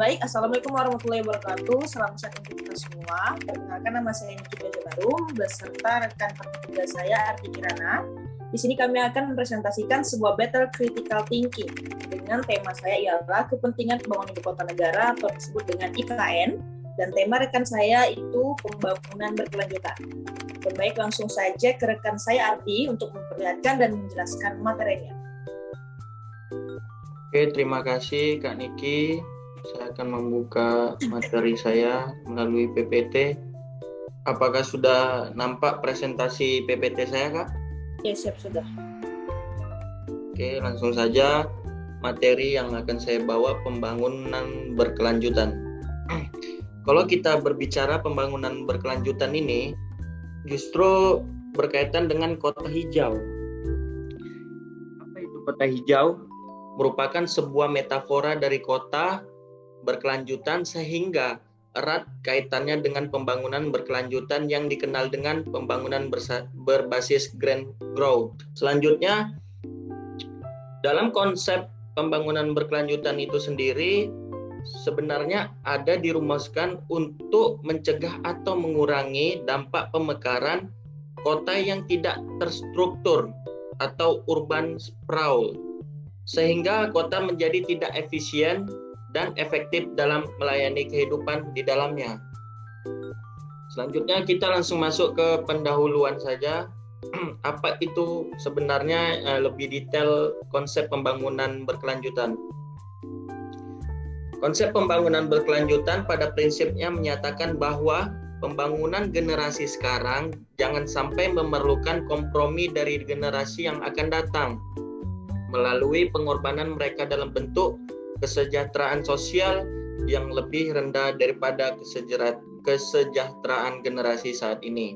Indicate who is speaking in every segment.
Speaker 1: Baik, Assalamualaikum warahmatullahi wabarakatuh. Salam sehat untuk kita semua. Perkenalkan, nama saya Niki Barum beserta rekan kerja saya Arti Kirana. Di sini kami akan mempresentasikan sebuah battle critical thinking dengan tema saya ialah kepentingan pembangunan ibu kota negara atau disebut dengan IKN, dan tema rekan saya itu pembangunan berkelanjutan. Baik, langsung saja ke rekan saya Arti untuk memperlihatkan dan menjelaskan materinya.
Speaker 2: Oke, terima kasih Kak Niki. Saya akan membuka materi saya melalui PPT. Apakah sudah nampak presentasi PPT saya, Kak?
Speaker 1: Ya, siap, sudah.
Speaker 2: Oke, langsung saja materi yang akan saya bawa, pembangunan berkelanjutan. Kalau kita berbicara pembangunan berkelanjutan ini, justru berkaitan dengan kota hijau. Apa itu kota hijau? Merupakan sebuah metafora dari kota berkelanjutan sehingga erat kaitannya dengan pembangunan berkelanjutan yang dikenal dengan pembangunan berbasis green growth. Selanjutnya, dalam konsep pembangunan berkelanjutan itu sendiri sebenarnya ada dirumuskan untuk mencegah atau mengurangi dampak pemekaran kota yang tidak terstruktur atau urban sprawl, sehingga kota menjadi tidak efisien dan efektif dalam melayani kehidupan di dalamnya. Selanjutnya kita langsung masuk ke pendahuluan saja. Apa itu sebenarnya lebih detail konsep pembangunan berkelanjutan? Konsep pembangunan berkelanjutan pada prinsipnya menyatakan bahwa pembangunan generasi sekarang jangan sampai memerlukan kompromi dari generasi yang akan datang melalui pengorbanan mereka dalam bentuk kesejahteraan sosial yang lebih rendah daripada kesejahteraan generasi saat ini.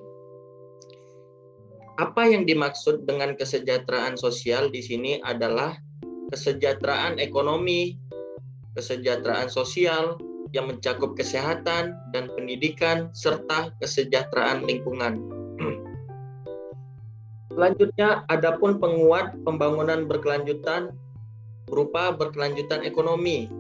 Speaker 2: Apa yang dimaksud dengan kesejahteraan sosial di sini adalah kesejahteraan ekonomi, kesejahteraan sosial yang mencakup kesehatan dan pendidikan, serta kesejahteraan lingkungan. Selanjutnya, adapun penguat pembangunan berkelanjutan berupa berkelanjutan ekonomi,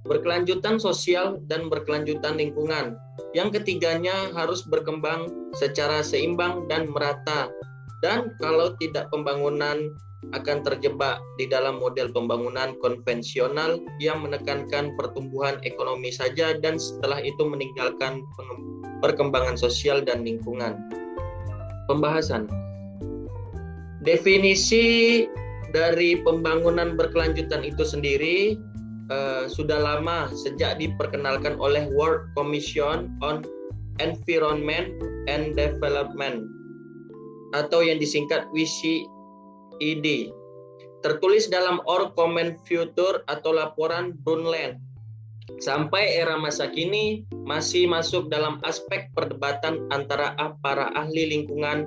Speaker 2: berkelanjutan sosial, dan berkelanjutan lingkungan. Yang ketiganya harus berkembang secara seimbang dan merata. Dan kalau tidak, pembangunan akan terjebak di dalam model pembangunan konvensional yang menekankan pertumbuhan ekonomi saja dan setelah itu meninggalkan perkembangan sosial dan lingkungan. Pembahasan. Definisi dari pembangunan berkelanjutan itu sendiri sudah lama sejak diperkenalkan oleh World Commission on Environment and Development atau yang disingkat WCED. Tertulis dalam Our Common Future atau laporan Brundtland. Sampai era masa kini masih masuk dalam aspek perdebatan antara para ahli lingkungan.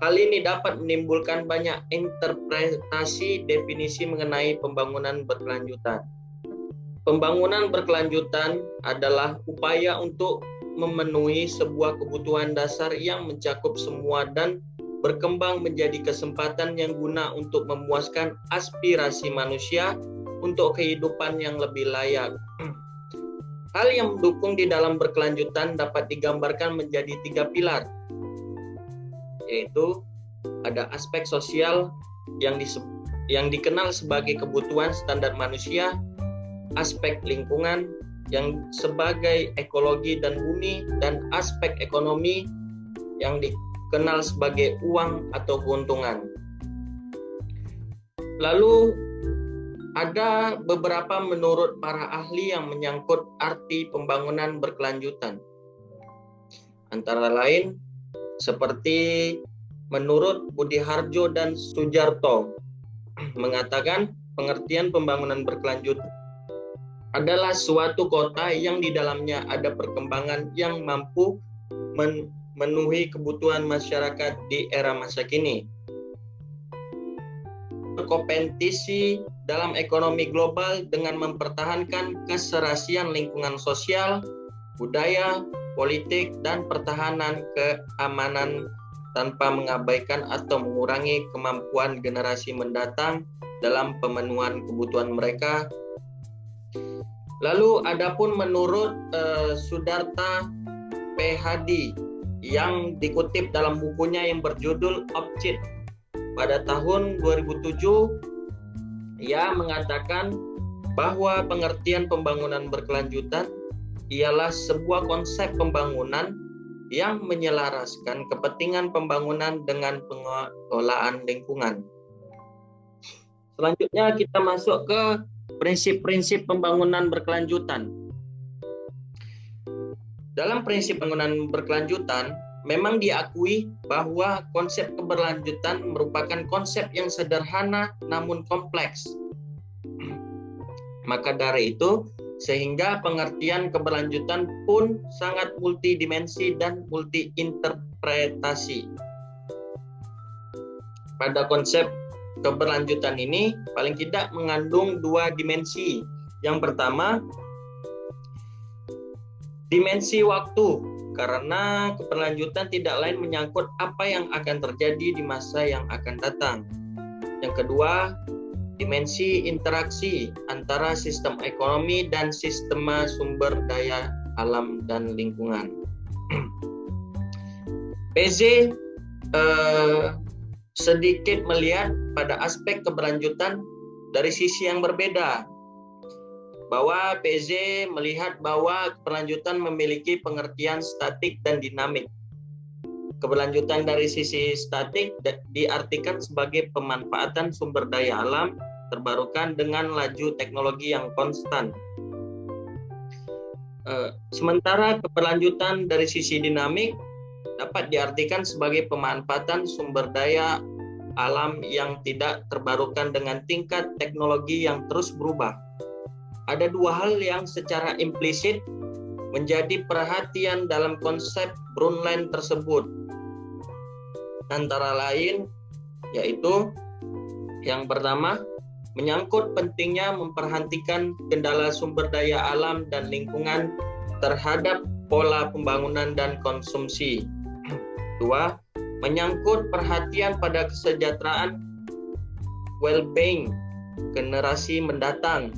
Speaker 2: Hal ini dapat menimbulkan banyak interpretasi definisi mengenai pembangunan berkelanjutan. Pembangunan berkelanjutan adalah upaya untuk memenuhi sebuah kebutuhan dasar yang mencakup semua dan berkembang menjadi kesempatan yang guna untuk memuaskan aspirasi manusia untuk kehidupan yang lebih layak. Hal yang mendukung di dalam berkelanjutan dapat digambarkan menjadi 3 pilar, yaitu ada aspek sosial yang dikenal sebagai kebutuhan standar manusia, aspek lingkungan yang sebagai ekologi dan bumi, dan aspek ekonomi yang dikenal sebagai uang atau keuntungan. Lalu ada beberapa menurut para ahli yang menyangkut arti pembangunan berkelanjutan. Antara lain seperti menurut Budiharjo dan Sujarto mengatakan pengertian pembangunan berkelanjutan adalah suatu kota yang di dalamnya ada perkembangan yang mampu memenuhi kebutuhan masyarakat di era masa kini. Berkompetisi dalam ekonomi global dengan mempertahankan keserasian lingkungan sosial, budaya, politik, dan pertahanan keamanan tanpa mengabaikan atau mengurangi kemampuan generasi mendatang dalam pemenuhan kebutuhan mereka Lalu adapun menurut Sudarta PhD yang dikutip dalam bukunya yang berjudul Object pada tahun 2007, ia mengatakan bahwa pengertian pembangunan berkelanjutan ialah sebuah konsep pembangunan yang menyelaraskan kepentingan pembangunan dengan pengelolaan lingkungan. Selanjutnya kita masuk ke prinsip-prinsip pembangunan berkelanjutan. Dalam prinsip pembangunan berkelanjutan, memang diakui bahwa konsep keberlanjutan merupakan konsep yang sederhana namun kompleks. Maka dari itu, sehingga pengertian keberlanjutan pun sangat multidimensi dan multi-interpretasi. Pada konsep keberlanjutan ini paling tidak mengandung dua dimensi. Yang pertama, dimensi waktu, karena keberlanjutan tidak lain menyangkut apa yang akan terjadi di masa yang akan datang. Yang kedua, dimensi interaksi antara sistem ekonomi dan sistem sumber daya alam dan lingkungan. PZ sedikit melihat pada aspek keberlanjutan dari sisi yang berbeda, bahwa PZ melihat bahwa keberlanjutan memiliki pengertian statik dan dinamik. Keberlanjutan dari sisi statik diartikan sebagai pemanfaatan sumber daya alam terbarukan dengan laju teknologi yang konstan. Sementara keberlanjutan dari sisi dinamik dapat diartikan sebagai pemanfaatan sumber daya alam yang tidak terbarukan dengan tingkat teknologi yang terus berubah. Ada dua hal yang secara implisit menjadi perhatian dalam konsep Brundtland tersebut. Antara lain yaitu yang pertama, menyangkut pentingnya memperhatikan kendala sumber daya alam dan lingkungan terhadap pola pembangunan dan konsumsi. Dua, menyangkut perhatian pada kesejahteraan well-being generasi mendatang.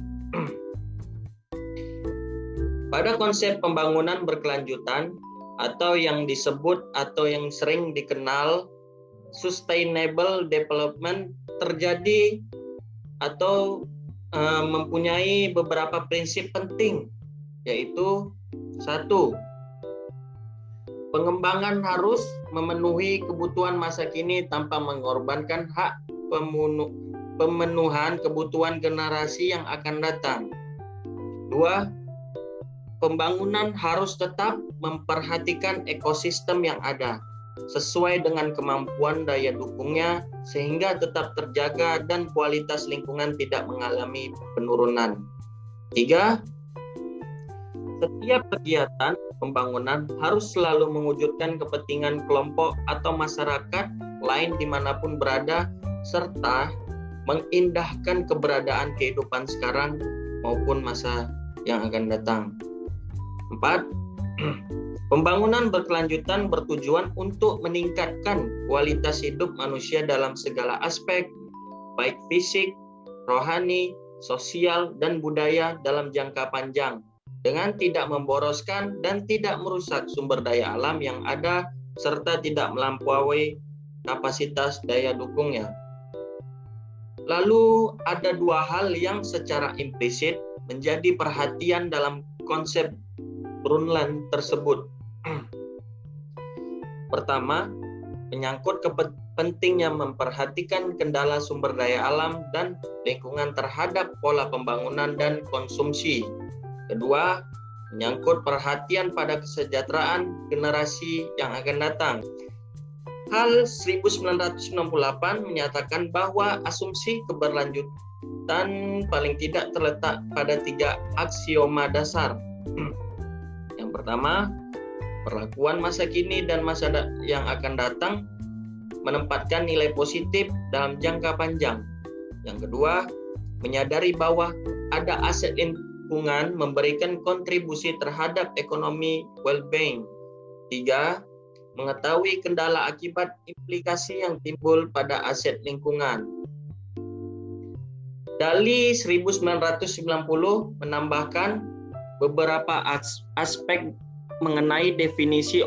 Speaker 2: Pada konsep pembangunan berkelanjutan atau yang disebut atau yang sering dikenal sustainable development terjadi atau mempunyai beberapa prinsip penting, yaitu satu, pengembangan harus memenuhi kebutuhan masa kini tanpa mengorbankan hak pemenuhan kebutuhan generasi yang akan datang. Dua, pembangunan harus tetap memperhatikan ekosistem yang ada sesuai dengan kemampuan daya dukungnya sehingga tetap terjaga dan kualitas lingkungan tidak mengalami penurunan. Tiga, setiap kegiatan pembangunan harus selalu mewujudkan kepentingan kelompok atau masyarakat lain dimanapun berada serta mengindahkan keberadaan kehidupan sekarang maupun masa yang akan datang. 4. Pembangunan berkelanjutan bertujuan untuk meningkatkan kualitas hidup manusia dalam segala aspek, baik fisik, rohani, sosial, dan budaya dalam jangka panjang, dengan tidak memboroskan dan tidak merusak sumber daya alam yang ada, serta tidak melampaui kapasitas daya dukungnya. Lalu ada dua hal yang secara implisit menjadi perhatian dalam konsep Brundtland tersebut. Pertama, menyangkut pentingnya memperhatikan kendala sumber daya alam dan lingkungan terhadap pola pembangunan dan konsumsi. Kedua, menyangkut perhatian pada kesejahteraan generasi yang akan datang. Hal 1968 menyatakan bahwa asumsi keberlanjutan paling tidak terletak pada 3 aksioma dasar. Yang pertama, perlakuan masa kini dan masa yang akan datang menempatkan nilai positif dalam jangka panjang. Yang kedua, menyadari bahwa ada aset lingkungan memberikan kontribusi terhadap ekonomi well-being. 3. Mengetahui kendala akibat implikasi yang timbul pada aset lingkungan. Dali 1990 menambahkan beberapa aspek mengenai definisi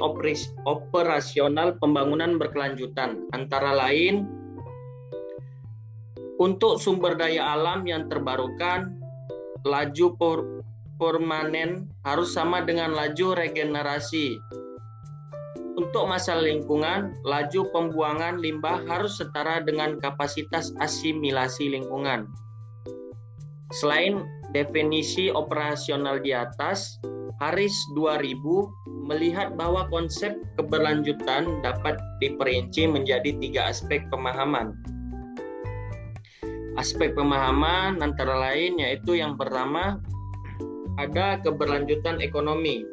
Speaker 2: operasional pembangunan berkelanjutan, antara lain untuk sumber daya alam yang terbarukan, laju permanen harus sama dengan laju regenerasi. Untuk masalah lingkungan, laju pembuangan limbah harus setara dengan kapasitas asimilasi lingkungan. Selain definisi operasional di atas, Harris 2000 melihat bahwa konsep keberlanjutan dapat diperinci menjadi 3 aspek pemahaman. Aspek pemahaman antara lain yaitu yang pertama, ada keberlanjutan ekonomi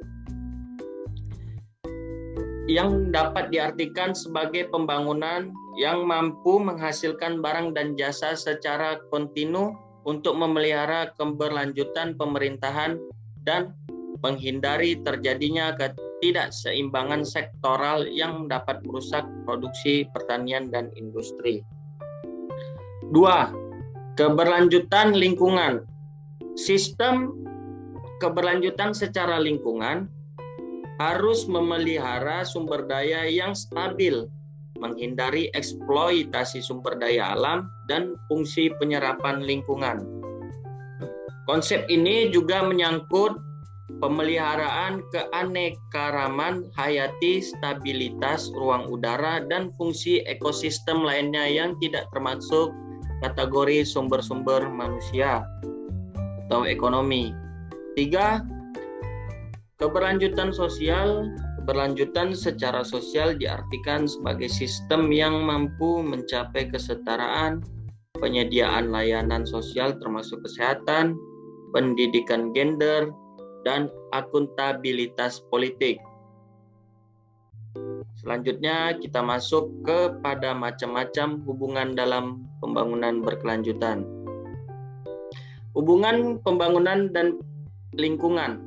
Speaker 2: yang dapat diartikan sebagai pembangunan yang mampu menghasilkan barang dan jasa secara kontinu untuk memelihara keberlanjutan pemerintahan dan menghindari terjadinya ketidakseimbangan sektoral yang dapat merusak produksi pertanian dan industri. 2. Keberlanjutan lingkungan. Sistem keberlanjutan secara lingkungan harus memelihara sumber daya yang stabil, menghindari eksploitasi sumber daya alam, dan fungsi penyerapan lingkungan. Konsep ini juga menyangkut pemeliharaan keanekaragaman hayati, stabilitas ruang udara, dan fungsi ekosistem lainnya yang tidak termasuk kategori sumber-sumber manusia atau ekonomi. 3. Keberlanjutan sosial. Keberlanjutan secara sosial diartikan sebagai sistem yang mampu mencapai kesetaraan, penyediaan layanan sosial termasuk kesehatan, pendidikan gender, dan akuntabilitas politik. Selanjutnya kita masuk kepada macam-macam hubungan dalam pembangunan berkelanjutan. Hubungan pembangunan dan lingkungan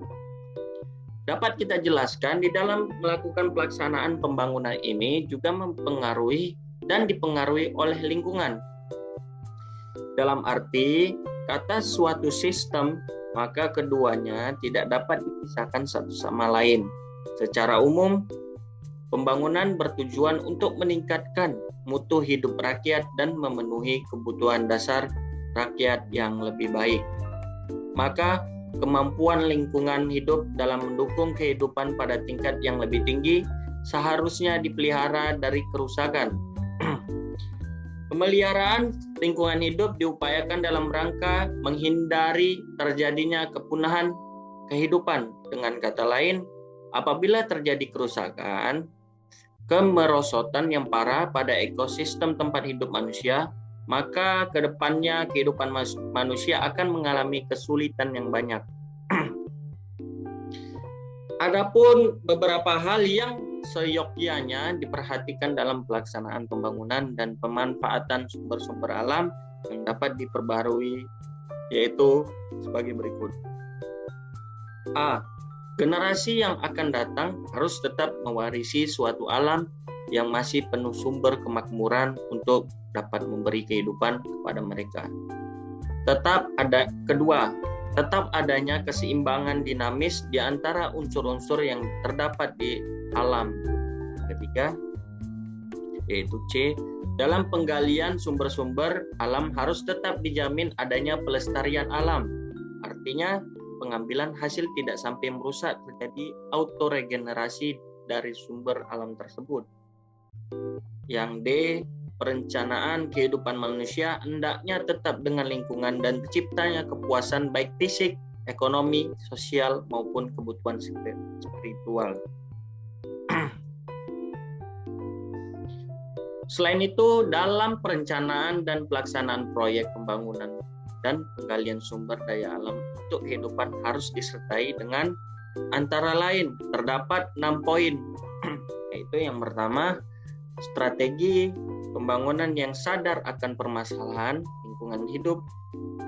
Speaker 2: dapat kita jelaskan di dalam melakukan pelaksanaan pembangunan ini juga mempengaruhi dan dipengaruhi oleh lingkungan. Dalam arti kata suatu sistem, maka keduanya tidak dapat dipisahkan satu sama lain. Secara umum, pembangunan bertujuan untuk meningkatkan mutu hidup rakyat dan memenuhi kebutuhan dasar rakyat yang lebih baik. Maka kemampuan lingkungan hidup dalam mendukung kehidupan pada tingkat yang lebih tinggi seharusnya dipelihara dari kerusakan. Pemeliharaan lingkungan hidup diupayakan dalam rangka menghindari terjadinya kepunahan kehidupan. Dengan kata lain, apabila terjadi kerusakan, kemerosotan yang parah pada ekosistem tempat hidup manusia, maka ke depannya kehidupan manusia akan mengalami kesulitan yang banyak. Adapun beberapa hal yang seyogyanya diperhatikan dalam pelaksanaan pembangunan dan pemanfaatan sumber-sumber alam yang dapat diperbarui, yaitu sebagai berikut. A. Generasi yang akan datang harus tetap mewarisi suatu alam yang masih penuh sumber kemakmuran untuk dapat memberi kehidupan kepada mereka. Tetap adanya keseimbangan dinamis di antara unsur-unsur yang terdapat di alam. Ketiga, yaitu C, dalam penggalian sumber-sumber alam harus tetap dijamin adanya pelestarian alam. Artinya, pengambilan hasil tidak sampai merusak, terjadi autoregenerasi dari sumber alam tersebut. Yang D, perencanaan kehidupan manusia hendaknya tetap dengan lingkungan dan terciptanya kepuasan baik fisik, ekonomi, sosial maupun kebutuhan spiritual. Selain itu, dalam perencanaan dan pelaksanaan proyek pembangunan dan penggalian sumber daya alam untuk kehidupan harus disertai dengan antara lain terdapat 6 poin, yaitu yang pertama, strategi pembangunan yang sadar akan permasalahan lingkungan hidup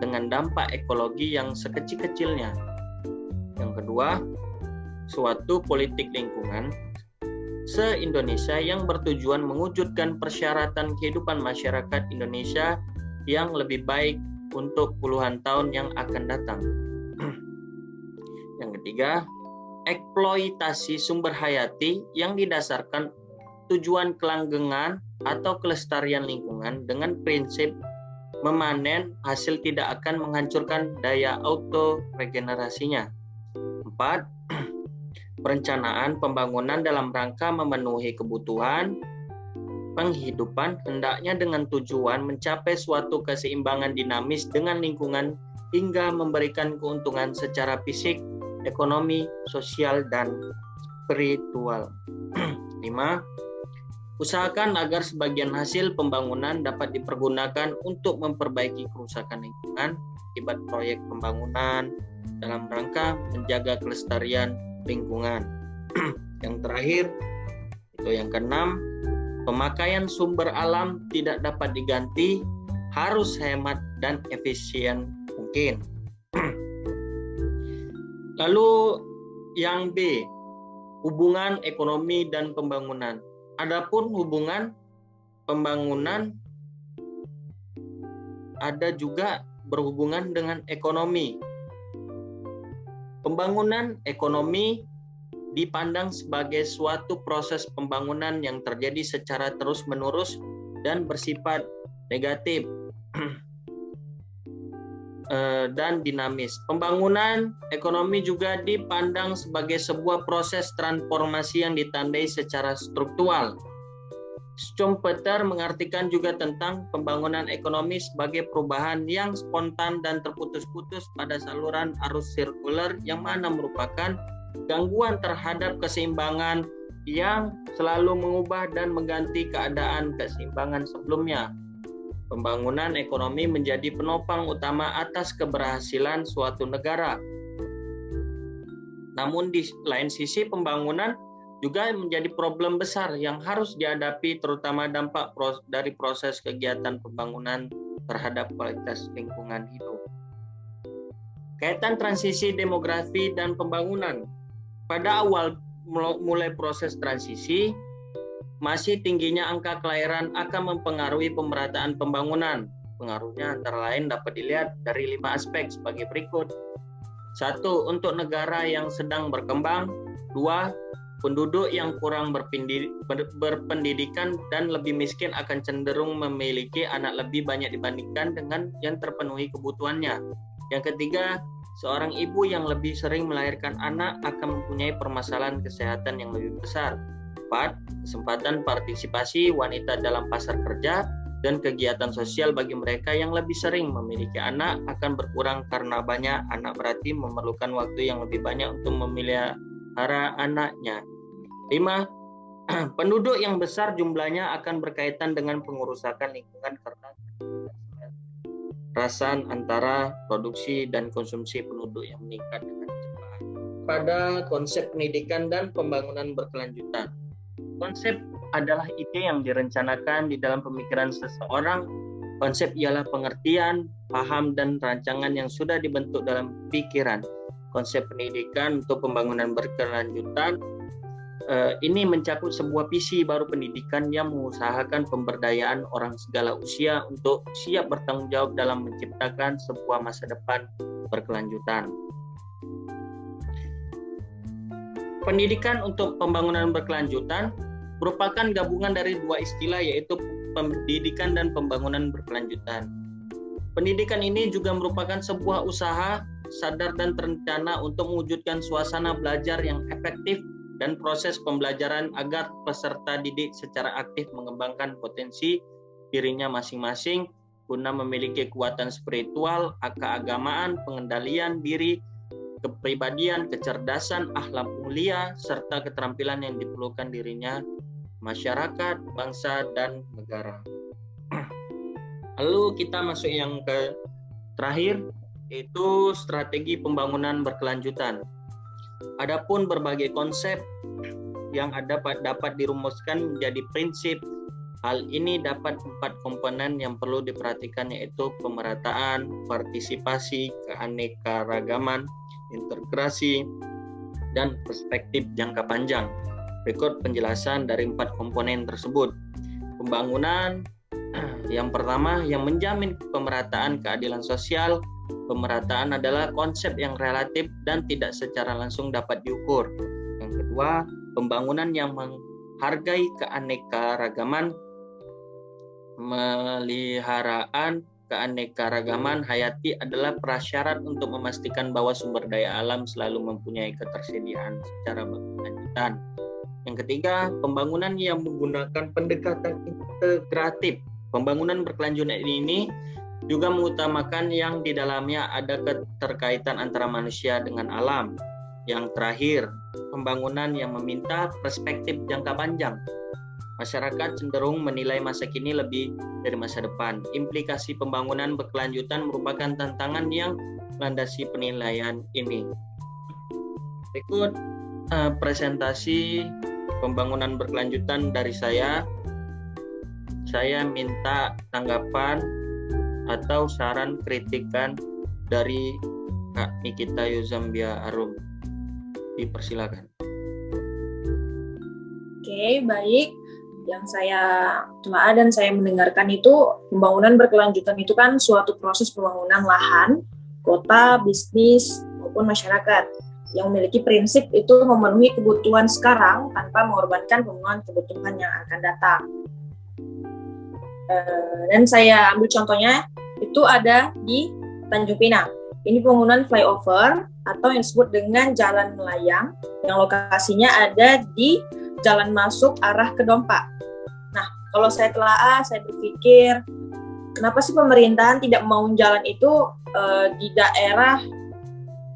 Speaker 2: dengan dampak ekologi yang sekecil-kecilnya. Yang kedua, suatu politik lingkungan se-Indonesia yang bertujuan mewujudkan persyaratan kehidupan masyarakat Indonesia yang lebih baik untuk puluhan tahun yang akan datang. Yang ketiga, eksploitasi sumber hayati yang didasarkan tujuan kelanggengan atau kelestarian lingkungan dengan prinsip memanen hasil tidak akan menghancurkan daya autoregenerasinya. 4. Perencanaan pembangunan dalam rangka memenuhi kebutuhan penghidupan hendaknya dengan tujuan mencapai suatu keseimbangan dinamis dengan lingkungan hingga memberikan keuntungan secara fisik, ekonomi, sosial, dan spiritual. 5. Usahakan agar sebagian hasil pembangunan dapat dipergunakan untuk memperbaiki kerusakan lingkungan akibat proyek pembangunan dalam rangka menjaga kelestarian lingkungan. Yang terakhir, itu yang keenam, pemakaian sumber alam tidak dapat diganti, harus hemat dan efisien mungkin. Lalu yang B, hubungan ekonomi dan pembangunan. Adapun hubungan pembangunan ada juga berhubungan dengan ekonomi. Pembangunan ekonomi dipandang sebagai suatu proses pembangunan yang terjadi secara terus-menerus dan bersifat negatif dan dinamis. Pembangunan ekonomi juga dipandang sebagai sebuah proses transformasi yang ditandai secara struktural. Schumpeter mengartikan juga tentang pembangunan ekonomi sebagai perubahan yang spontan dan terputus-putus pada saluran arus sirkuler yang mana merupakan gangguan terhadap keseimbangan yang selalu mengubah dan mengganti keadaan keseimbangan sebelumnya. Pembangunan ekonomi menjadi penopang utama atas keberhasilan suatu negara. Namun di lain sisi pembangunan juga menjadi problem besar yang harus dihadapi, terutama dampak dari proses kegiatan pembangunan terhadap kualitas lingkungan hidup. Kaitan transisi demografi dan pembangunan. Pada awal mulai proses transisi, masih tingginya angka kelahiran akan mempengaruhi pemerataan pembangunan. Pengaruhnya antara lain dapat dilihat dari 5 aspek sebagai berikut. 1. Untuk negara yang sedang berkembang. 2. Penduduk yang kurang berpendidikan dan lebih miskin akan cenderung memiliki anak lebih banyak dibandingkan dengan yang terpenuhi kebutuhannya. Yang ketiga, seorang ibu yang lebih sering melahirkan anak akan mempunyai permasalahan kesehatan yang lebih besar. 4. Kesempatan partisipasi wanita dalam pasar kerja dan kegiatan sosial bagi mereka yang lebih sering memiliki anak akan berkurang karena banyak anak berarti memerlukan waktu yang lebih banyak untuk memelihara anaknya. 5. Penduduk yang besar jumlahnya akan berkaitan dengan pengurusakan lingkungan karena rasan antara produksi dan konsumsi penduduk yang meningkat dengan cepat. Pada konsep pendidikan dan pembangunan berkelanjutan. Konsep adalah ide yang direncanakan di dalam pemikiran seseorang. Konsep ialah pengertian, paham, dan rancangan yang sudah dibentuk dalam pikiran. Konsep pendidikan untuk pembangunan berkelanjutan ini mencakup sebuah visi baru pendidikan yang mengusahakan pemberdayaan orang segala usia untuk siap bertanggung jawab dalam menciptakan sebuah masa depan berkelanjutan. Pendidikan untuk pembangunan berkelanjutan merupakan gabungan dari 2 istilah, yaitu pendidikan dan pembangunan berkelanjutan. Pendidikan ini juga merupakan sebuah usaha sadar dan terencana untuk mewujudkan suasana belajar yang efektif dan proses pembelajaran agar peserta didik secara aktif mengembangkan potensi dirinya masing-masing guna memiliki kekuatan spiritual, keagamaan, pengendalian diri, kepribadian, kecerdasan, akhlak mulia, serta keterampilan yang diperlukan dirinya, masyarakat, bangsa, dan negara. Lalu kita masuk yang ke terakhir, yaitu strategi pembangunan berkelanjutan. Adapun berbagai konsep yang dapat dirumuskan menjadi prinsip. Hal ini dapat 4 komponen yang perlu diperhatikan, yaitu pemerataan, partisipasi, keanekaragaman, integrasi, dan perspektif jangka panjang. Berikut penjelasan dari 4 komponen tersebut. Pembangunan Yang pertama, yang menjamin pemerataan keadilan sosial. Pemerataan adalah konsep yang relatif dan tidak secara langsung dapat diukur. Yang kedua, pembangunan yang menghargai keanekaragaman, meliharaan keanekaragaman hayati adalah prasyarat untuk memastikan bahwa sumber daya alam selalu mempunyai ketersediaan secara berkelanjutan. Yang ketiga, pembangunan yang menggunakan pendekatan integratif. Pembangunan berkelanjutan ini juga mengutamakan yang di dalamnya ada keterkaitan antara manusia dengan alam. Yang terakhir, pembangunan yang meminta perspektif jangka panjang. Masyarakat cenderung menilai masa kini lebih dari masa depan. Implikasi pembangunan berkelanjutan merupakan tantangan yang melandasi penilaian ini. Berikut presentasi pembangunan berkelanjutan dari saya. Saya minta tanggapan atau saran kritikan dari Kak Nikita Yuzambia Arum. Dipersilakan.
Speaker 1: Oke, baik. Yang saya telah dan saya mendengarkan itu, pembangunan berkelanjutan itu kan suatu proses pembangunan lahan, kota, bisnis, maupun masyarakat yang memiliki prinsip itu memenuhi kebutuhan sekarang tanpa mengorbankan pemenuhan kebutuhan yang akan datang. Dan saya ambil contohnya, itu ada di Tanjung Pinang. Ini pembangunan flyover atau yang disebut dengan jalan melayang yang lokasinya ada di jalan masuk arah ke Dompa. Nah, kalau saya telaah, saya berpikir, kenapa sih pemerintahan tidak mau jalan itu di daerah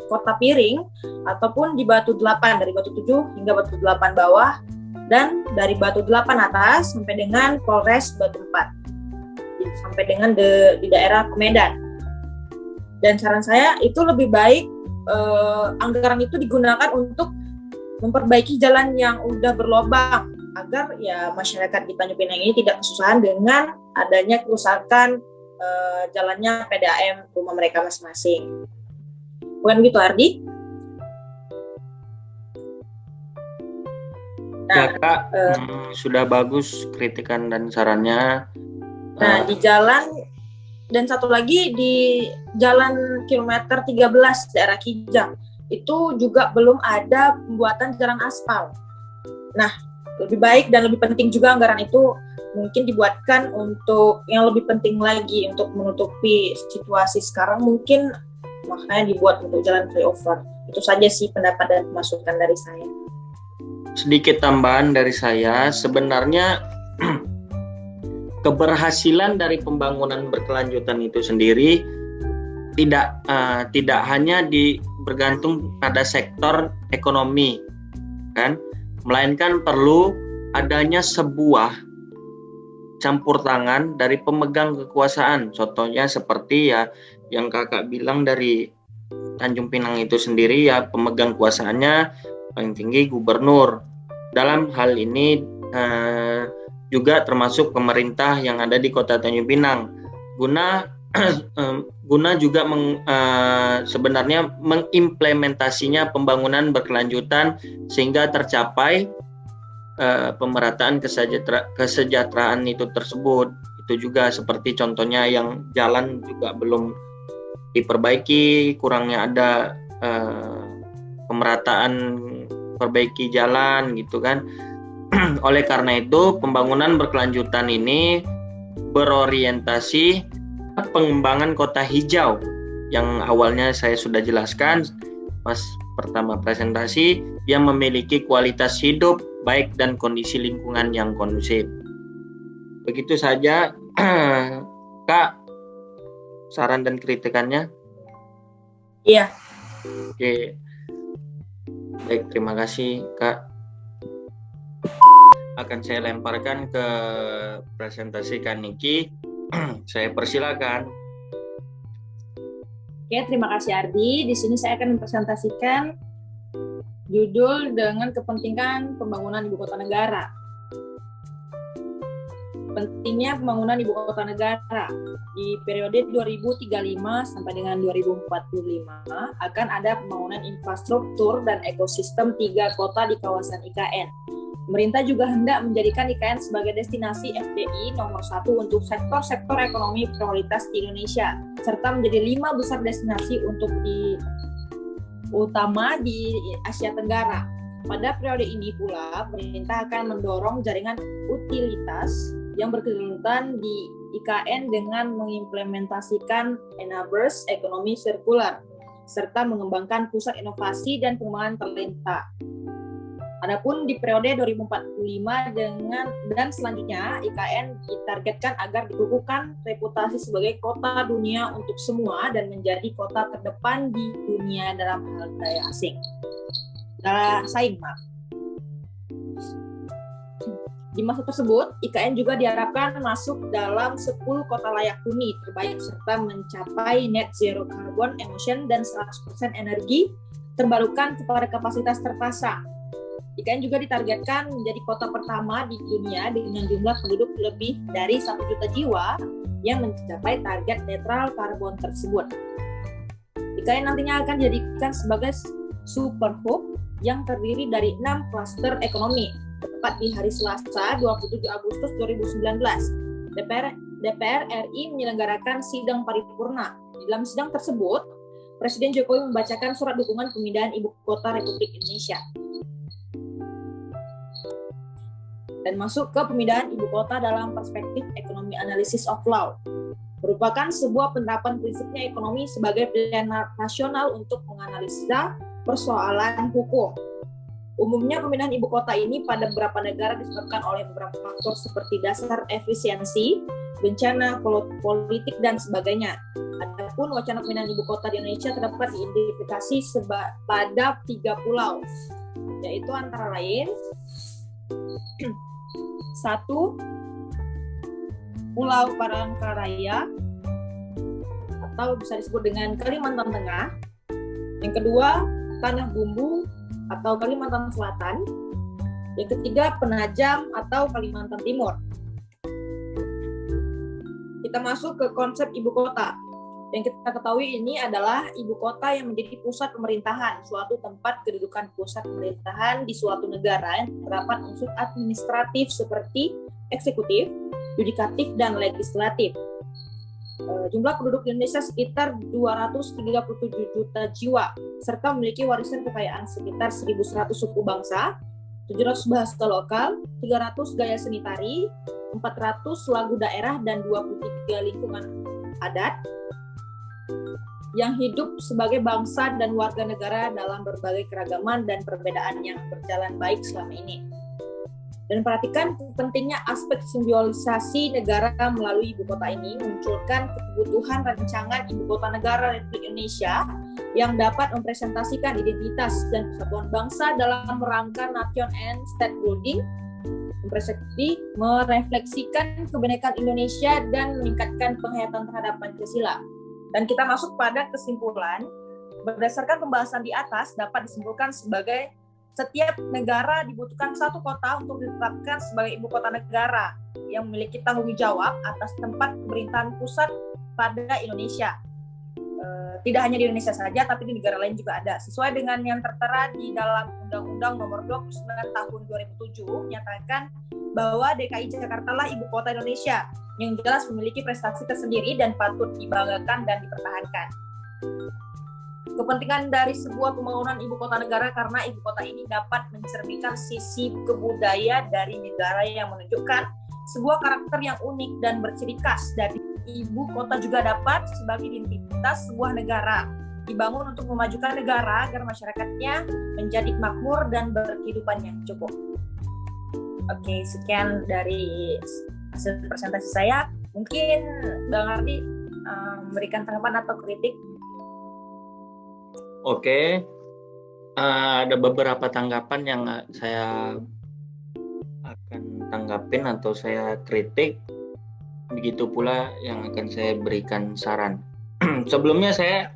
Speaker 1: Kota Piring ataupun di Batu 8, dari Batu 7 hingga Batu 8 bawah, dan dari Batu 8 atas sampai dengan Polres Batu 4, sampai dengan di daerah Medan. Dan saran saya itu lebih baik anggaran itu digunakan untuk memperbaiki jalan yang udah berlobang agar ya masyarakat di Tanjung Pinang ini tidak kesusahan dengan adanya kerusakan jalannya PDAM rumah mereka masing-masing. Bukan gitu, Ardi?
Speaker 2: Nah, Kak, sudah bagus kritikan dan sarannya.
Speaker 1: Nah, di jalan, dan satu lagi di jalan kilometer 13 daerah Kijang, itu juga belum ada pembuatan jalan aspal. Nah, lebih baik dan lebih penting juga anggaran itu mungkin dibuatkan untuk yang lebih penting lagi untuk menutupi situasi sekarang, mungkin makanya dibuat untuk jalan flyover. Itu saja sih pendapat dan masukan dari saya.
Speaker 2: Sedikit tambahan dari saya, sebenarnya keberhasilan dari pembangunan berkelanjutan itu sendiri tidak hanya bergantung pada sektor ekonomi, kan, melainkan perlu adanya sebuah campur tangan dari pemegang kekuasaan. Contohnya seperti ya yang kakak bilang dari Tanjung Pinang itu sendiri, ya pemegang kuasaannya paling tinggi gubernur. Dalam hal ini juga termasuk pemerintah yang ada di Kota Tanjung Pinang, guna juga sebenarnya mengimplementasinya pembangunan berkelanjutan sehingga tercapai pemerataan kesejahteraan itu tersebut. Itu juga seperti contohnya yang jalan juga belum diperbaiki, kurangnya ada pemerataan perbaiki jalan gitu kan. Oleh karena itu, pembangunan berkelanjutan ini berorientasi pengembangan kota hijau yang awalnya saya sudah jelaskan pas pertama presentasi, yang memiliki kualitas hidup baik dan kondisi lingkungan yang kondusif. Begitu saja Kak, saran dan kritikannya.
Speaker 1: Iya.
Speaker 2: Oke. Baik, terima kasih Kak. Akan saya lemparkan ke presentasi Kak Niki. Saya persilakan.
Speaker 1: Oke, terima kasih Ardi. Di sini saya akan mempresentasikan judul dengan kepentingan pembangunan ibu kota negara. Pentingnya pembangunan ibu kota negara di periode 2035 sampai dengan 2045 akan ada pembangunan infrastruktur dan ekosistem 3 kota di kawasan IKN. Pemerintah juga hendak menjadikan IKN sebagai destinasi FDI nomor 1 untuk sektor-sektor ekonomi prioritas di Indonesia, serta menjadi 5 besar destinasi untuk utama di Asia Tenggara. Pada periode ini pula, pemerintah akan mendorong jaringan utilitas yang berkelanjutan di IKN dengan mengimplementasikan enablers ekonomi sirkular, serta mengembangkan pusat inovasi dan pengembangan talenta. Adapun di periode 2045 dan selanjutnya, IKN ditargetkan agar dikukuhkan reputasi sebagai kota dunia untuk semua dan menjadi kota terdepan di dunia dalam hal daya saing. Di masa tersebut, IKN juga diharapkan masuk dalam 10 kota layak huni terbaik serta mencapai net zero carbon emission dan 100% energi terbarukan kepada kapasitas terpasang. IKN juga ditargetkan menjadi kota pertama di dunia dengan jumlah penduduk lebih dari 1 juta jiwa yang mencapai target netral karbon tersebut. IKN nantinya akan dijadikan sebagai super hub yang terdiri dari 6 klaster ekonomi. Tepat di hari Selasa 27 Agustus 2019, DPR RI menyelenggarakan sidang paripurna. Di dalam sidang tersebut, Presiden Jokowi membacakan surat dukungan pemindahan Ibu Kota Republik Indonesia. Dan masuk ke pemindahan ibu kota dalam perspektif ekonomi analysis of law. Merupakan sebuah penerapan prinsipnya ekonomi sebagai pilihan rasional untuk menganalisa persoalan hukum. Umumnya pemindahan ibu kota ini pada beberapa negara disebabkan oleh beberapa faktor seperti dasar efisiensi, bencana, politik, dan sebagainya. Adapun wacana pemindahan ibu kota di Indonesia terdapat diidentifikasi pada 3 pulau, yaitu antara lain 1. Pulau Palangkaraya atau bisa disebut dengan Kalimantan Tengah. Yang kedua, Tanah Bumbu atau Kalimantan Selatan. Yang ketiga, Penajam atau Kalimantan Timur. Kita masuk ke konsep ibu kota. Yang kita ketahui ini adalah ibu kota yang menjadi pusat pemerintahan, suatu tempat kedudukan pusat pemerintahan di suatu negara yang terdapat unsur administratif seperti eksekutif, yudikatif, dan legislatif. Jumlah penduduk Indonesia sekitar 237 juta jiwa, serta memiliki warisan kekayaan sekitar 1.100 suku bangsa, 700 bahasa lokal, 300 gaya seni tari, 400 lagu daerah, dan 23 lingkungan adat yang hidup sebagai bangsa dan warga negara dalam berbagai keragaman dan perbedaan yang berjalan baik selama ini. Dan perhatikan pentingnya aspek simbiolisasi negara melalui ibu kota ini munculkan kebutuhan rancangan ibu kota negara Republik Indonesia yang dapat mempresentasikan identitas dan kesatuan bangsa dalam rangka nation and state building, merefleksikan kebinekaan Indonesia dan meningkatkan penghayatan terhadap Pancasila. Dan kita masuk pada kesimpulan, berdasarkan pembahasan di atas dapat disimpulkan sebagai setiap negara dibutuhkan satu kota untuk ditetapkan sebagai ibu kota negara yang memiliki tanggung jawab atas tempat pemerintahan pusat pada Indonesia. Tidak hanya di Indonesia saja, tapi di negara lain juga ada. Sesuai dengan yang tertera di dalam Undang-Undang Nomor 29 Tahun 2007 menyatakan bahwa DKI Jakarta lah ibu kota Indonesia yang jelas memiliki prestasi tersendiri dan patut dibanggakan dan dipertahankan. Kepentingan dari sebuah pembangunan ibu kota negara karena ibu kota ini dapat mencerminkan sisi kebudayaan dari negara yang menunjukkan sebuah karakter yang unik dan berciri khas. Dari ibu kota juga dapat sebagai identitas sebuah negara, dibangun untuk memajukan negara agar masyarakatnya menjadi makmur dan berkehidupan yang cukup. Oke, sekian dari hasil presentasi saya. Mungkin Bang Ardi memberikan tanggapan atau kritik.
Speaker 2: Oke, ada beberapa tanggapan yang saya akan tanggapin atau saya kritik. Begitu pula yang akan saya berikan saran. Sebelumnya saya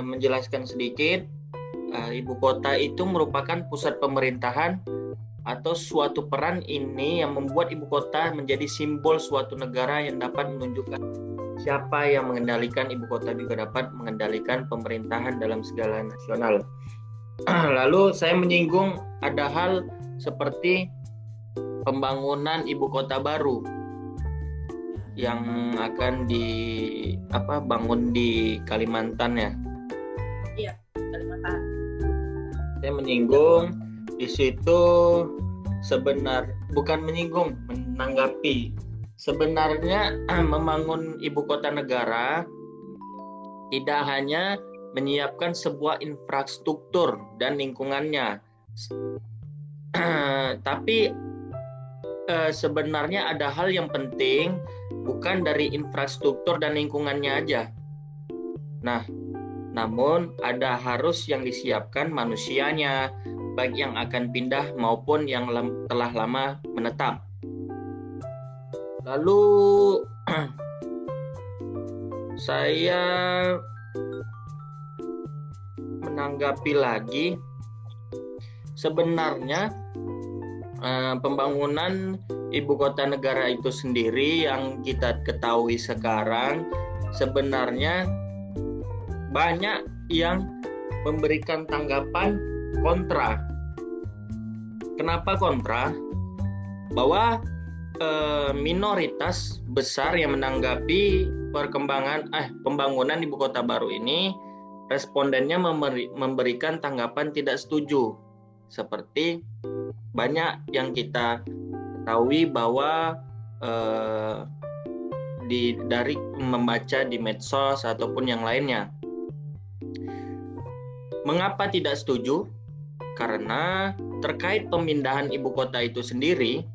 Speaker 2: menjelaskan sedikit. Ibu kota itu merupakan pusat pemerintahan atau suatu peran ini yang membuat ibu kota menjadi simbol suatu negara yang dapat menunjukkan siapa yang mengendalikan ibu kota juga dapat mengendalikan pemerintahan dalam segala nasional. Lalu saya menyinggung ada hal seperti pembangunan ibu kota baru yang akan bangun di Kalimantan ya.
Speaker 1: Iya, Kalimantan.
Speaker 2: Saya menyinggung di situ menanggapi. Sebenarnya membangun ibu kota negara tidak hanya menyiapkan sebuah infrastruktur dan lingkungannya, tapi sebenarnya ada hal yang penting bukan dari infrastruktur dan lingkungannya aja. Nah, namun ada harus yang disiapkan manusianya, baik yang akan pindah maupun yang telah lama menetap. Lalu saya menanggapi lagi, sebenarnya pembangunan ibu kota negara itu sendiri yang kita ketahui sekarang sebenarnya banyak yang memberikan tanggapan kontra. Kenapa kontra? Bahwa minoritas besar yang menanggapi pembangunan ibu kota baru ini, respondennya memberikan tanggapan tidak setuju. Seperti banyak yang kita ketahui bahwa dari membaca di medsos ataupun yang lainnya. Mengapa tidak setuju? Karena terkait pemindahan ibu kota itu sendiri,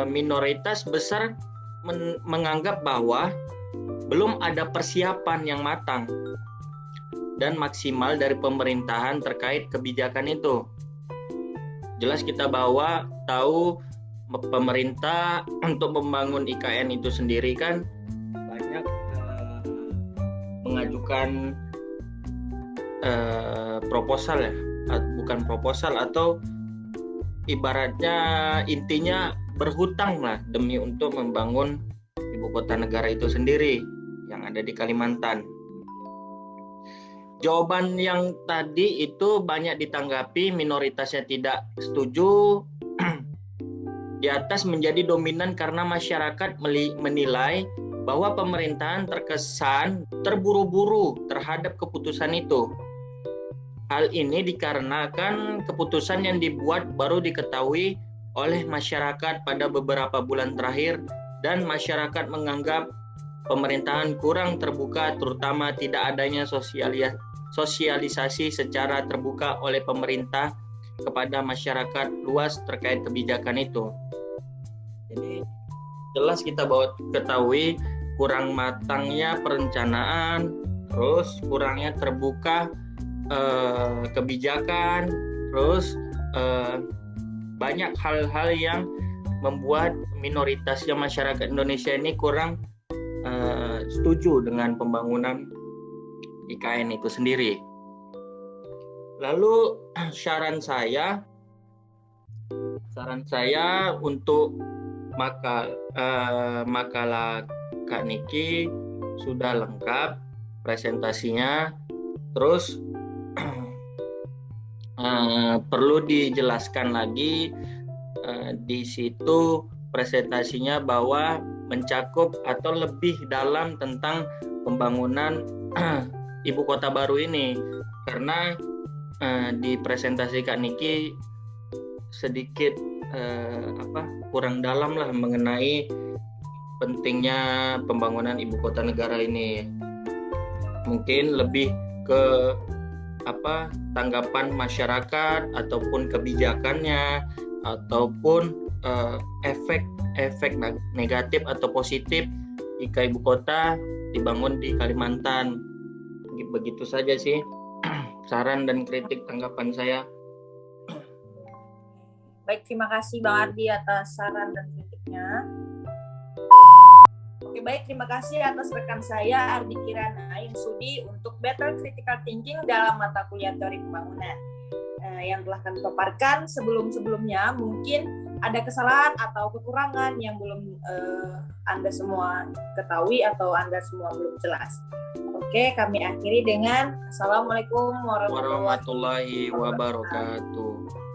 Speaker 2: minoritas besar menganggap bahwa belum ada persiapan yang matang dan maksimal dari pemerintahan terkait kebijakan itu. Jelas kita tahu pemerintah untuk membangun IKN itu sendiri kan banyak mengajukan proposal ya, bukan proposal, atau ibaratnya intinya berhutang lah demi untuk membangun ibu kota negara itu sendiri yang ada di Kalimantan. Jawaban yang tadi itu banyak ditanggapi, minoritasnya tidak setuju. Di atas menjadi dominan karena masyarakat menilai bahwa pemerintahan terkesan terburu-buru terhadap keputusan itu. Hal ini dikarenakan keputusan yang dibuat baru diketahui oleh masyarakat pada beberapa bulan terakhir dan masyarakat menganggap pemerintahan kurang terbuka, terutama tidak adanya sosialisasi secara terbuka oleh pemerintah kepada masyarakat luas terkait kebijakan itu. Jadi jelas kita ketahui kurang matangnya perencanaan, terus kurangnya terbuka kebijakan, terus banyak hal-hal yang membuat minoritasnya masyarakat Indonesia ini kurang setuju dengan pembangunan IKN itu sendiri. Lalu saran saya untuk makalah Kak Niki sudah lengkap presentasinya, terus perlu dijelaskan lagi di situ presentasinya bahwa mencakup atau lebih dalam tentang pembangunan ibu kota baru ini, karena di presentasi Kak Niki sedikit kurang dalam lah mengenai pentingnya pembangunan ibu kota negara ini. Mungkin lebih ke tanggapan masyarakat ataupun kebijakannya ataupun efek negatif atau positif jika ibu kota dibangun di Kalimantan. Begitu saja sih saran dan kritik tanggapan saya.
Speaker 1: Baik, terima kasih Bang Ardi atas saran dan kritiknya. Oke, baik, terima kasih atas rekan saya Ardi Kirana yang sudi untuk Better Critical Thinking dalam mata kuliah teori pembangunan yang telah kami paparkan sebelum-sebelumnya. Mungkin ada kesalahan atau kekurangan yang belum Anda semua ketahui atau Anda semua belum jelas. Oke, kami akhiri dengan Assalamualaikum warahmatullahi
Speaker 2: warahmatullahi wabarakatuh.